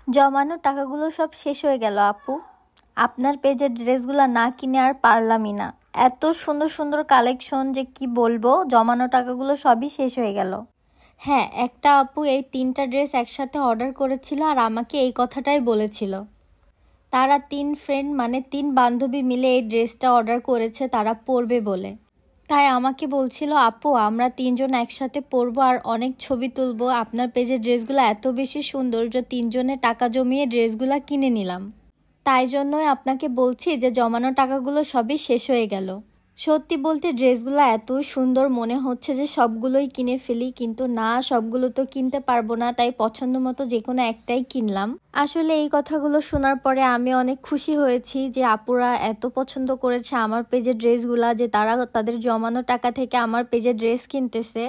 জমানো টাকাগুলো সব শেষ হয়ে গেল আপু। আপনার পেজের ড্রেসগুলো না কিনে আর পারলামই না। এত সুন্দর সুন্দর কালেকশন যে কি বলবো, জমানো টাকাগুলো সবই শেষ হয়ে গেল। হ্যাঁ, একটা আপু এই 3টা ড্রেস একসাথে অর্ডার করেছিল আর আমাকে এই কথাটাই বলেছিল। তারা 3 ফ্রেন্ড মানে 3 বান্ধবী মিলে এই ড্রেসটা অর্ডার করেছে তারা পরবে বলে। তাই আমাকে বলছিল, আপু আমরা 3জন একসাথে পরবো আর অনেক ছবি তুলবো। আপনার পেজের ড্রেসগুলো এত বেশি সুন্দর যে 3জনে টাকা জমিয়ে ড্রেসগুলো কিনে নিলাম। তাই জন্যই আপনাকে বলছি যে জমানো টাকাগুলো সবই শেষ হয়ে গেল। সত্যি বলতে ড্রেসগুলো এত সুন্দর মনে হচ্ছে যে সবগুলোই কিনে ফেলি, কিন্তু না, সবগুলো তো কিনতে পারবো না, তাই পছন্দ মতো যে কোনো একটাই কিনলাম। আসলে এই কথাগুলো শোনার পরে আমি অনেক খুশি হয়েছি যে আপুরা এত পছন্দ করেছে আমার পেজের ড্রেসগুলা, যে তারা তাদের জমানো টাকা থেকে আমার পেজে ড্রেস কিনতেছে।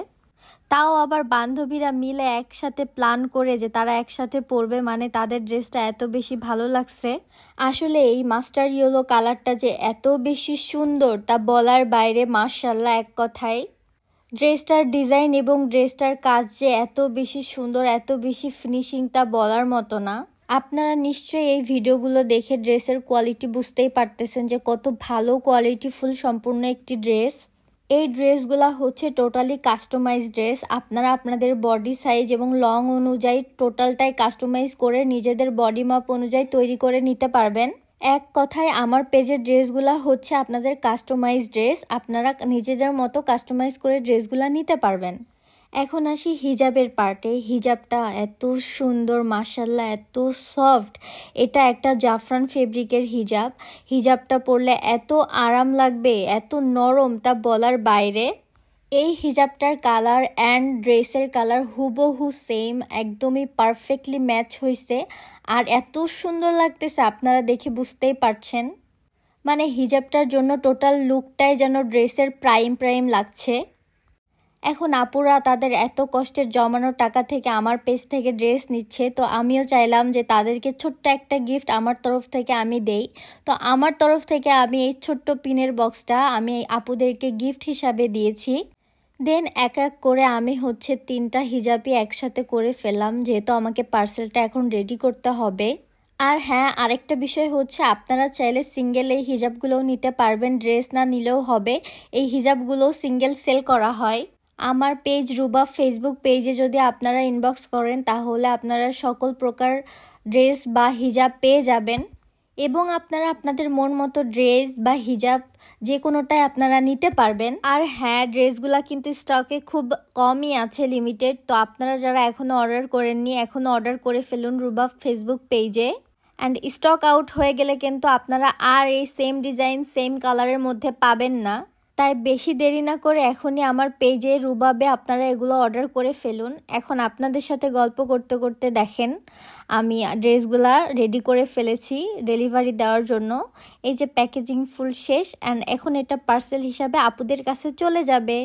তাও আবার বান্ধবীরা মিলে একসাথে প্ল্যান করে যে তারা একসাথে পরবে, মানে তাদের ড্রেসটা এত বেশি ভালো লাগছে। আসলে এই মাস্টার ইয়েলো কালারটা যে এত বেশি সুন্দর তা বলার বাইরে, মাশাআল্লাহ এক কথায়। ড্রেসটার ডিজাইন এবং ড্রেসটার কাজ যে এত বেশি সুন্দর, এত বেশি ফিনিশিং তা বলার মতো না। আপনারা নিশ্চয়ই এই ভিডিওগুলো দেখে ড্রেসের কোয়ালিটি বুঝতেই পারতেছেন যে কত ভালো কোয়ালিটিফুল সম্পূর্ণ একটি ড্রেস। এই ড্রেসগুলা হচ্ছে টোটালি কাস্টমাইজ ড্রেস। আপনারা আপনাদের বডি সাইজ এবং লং অনুযায়ী টোটালটাই কাস্টমাইজ করে নিজেদের বডি মাপ অনুযায়ী তৈরি করে নিতে পারবেন। এক কথায় আমার পেজের ড্রেসগুলা হচ্ছে আপনাদের কাস্টমাইজ ড্রেস। আপনারা নিজেদের মতো কাস্টমাইজ করে ড্রেসগুলা নিতে পারবেন। এখন আসি হিজাবের পার্টে। হিজাবটা এত সুন্দর, মাশাআল্লাহ, এত সফট। এটা একটা জাফরান ফেব্রিকের হিজাব। হিজাবটা পরলে এত আরাম লাগবে, এত নরম তা বলার বাইরে। এই হিজাবটার কালার অ্যান্ড ড্রেসের কালার হুবহু সেম, একদমই পারফেক্টলি ম্যাচ হয়েছে। আর এত সুন্দর লাগতেছে, আপনারা দেখে বুঝতেই পারছেন। মানে হিজাবটার জন্য টোটাল লুকটাই যেন ড্রেসের প্রাইম প্রাইম লাগছে। এখন আপুরা তাদের এত কষ্টের জমানো টাকা থেকে আমার পেজ থেকে ড্রেস নিচ্ছে, তো আমিও চাইলাম যে তাদেরকে ছোট্ট একটা গিফট আমার তরফ থেকে আমি দেই। তো আমার তরফ থেকে আমি এই ছোট্ট পিনের বক্সটা আমি আপুদেরকে গিফট হিসাবে দিয়েছি। দেন এক এক করে আমি হচ্ছে 3টা হিজাবই একসাথে করে ফেললাম, যেহেতু আমাকে পার্সেলটা এখন রেডি করতে হবে। আর হ্যাঁ, আরেকটা বিষয় হচ্ছে আপনারা চাইলে সিঙ্গেল এই হিজাবগুলোও নিতে পারবেন, ড্রেস না নিলেও হবে। এই হিজাবগুলো সিঙ্গেল সেল করা হয়। আমার পেজ রুবা ফেসবুক পেজে যদি আপনারা ইনবক্স করেন তাহলে আপনারা সকল প্রকার ড্রেস বা হিজাব পেয়ে যাবেন, এবং আপনারা আপনাদের মন মতো ড্রেস বা হিজাব যে কোনোটাই আপনারা নিতে পারবেন। আর হ্যাঁ, ড্রেসগুলা কিন্তু স্টকে খুব কমই আছে, লিমিটেড। তো আপনারা যারা এখনও অর্ডার করেননি, এখনও অর্ডার করে ফেলুন রুবা ফেসবুক পেজে। অ্যান্ড স্টক আউট হয়ে গেলে কিন্তু আপনারা আর এই সেম ডিজাইন সেম কালারের মধ্যে পাবেন না। তাই বেশি দেরি না করে এখনই আমার পেজে রুবাবে আপনারা এগুলো অর্ডার করে ফেলুন। এখন আপনাদের সাথে গল্প করতে করতে দেখেন আমি ড্রেসগুলা রেডি করে ফেলেছি ডেলিভারি দেওয়ার জন্য। এই যে প্যাকেজিং ফুল শেষ, অ্যান্ড এখন এটা পার্সেল হিসাবে আপুদের কাছে চলে যাবে।